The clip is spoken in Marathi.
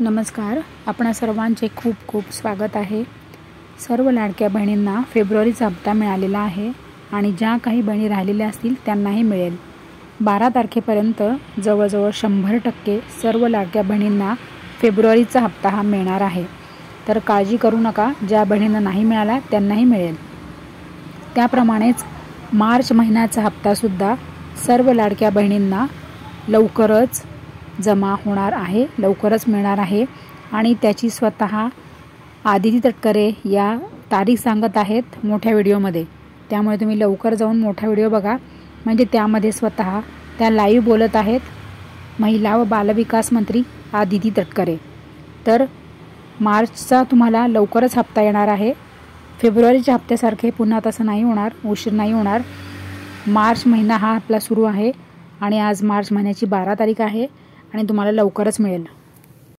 नमस्कार. आपणा सर्वांचे खूप खूप स्वागत आहे. सर्व लाडक्या बहिणींना फेब्रुवारीचा हप्ता मिळालेला आहे आणि ज्या काही बहिणी राहिलेल्या असतील त्यांनाही मिळेल. 12 तारखेपर्यंत जवळजवळ 100% सर्व लाडक्या बहिणींना फेब्रुवारीचा हप्ता हा मिळणार आहे. तर काळजी करू नका, ज्या बहिणींना नाही मिळाला त्यांनाही मिळेल. त्याप्रमाणेच मार्च महिन्याचा हप्तासुद्धा सर्व लाडक्या बहिणींना लवकरच जमा होणार आहे, लवकरच मिळणार आहे आणि त्याची स्वतः आदिती तटकरे या तारीख सांगत आहेत मोठ्या व्हिडिओमध्ये. त्यामुळे तुम्ही लवकर जाऊन मोठा व्हिडिओ बघा, म्हणजे त्यामध्ये स्वतः त्या लाईव्ह बोलत आहेत महिला व बालविकास मंत्री आदिती तटकरे. तर मार्चचा तुम्हाला लवकरच हप्ता येणार आहे. फेब्रुवारीच्या हप्त्यासारखे पुन्हा तसं नाही होणार, उशीर नाही होणार. मार्च महिना हा आपला सुरू आहे आणि आज मार्च महिन्याची 12 तारीख आहे आणि तुम्हाला लवकरच मिळेल.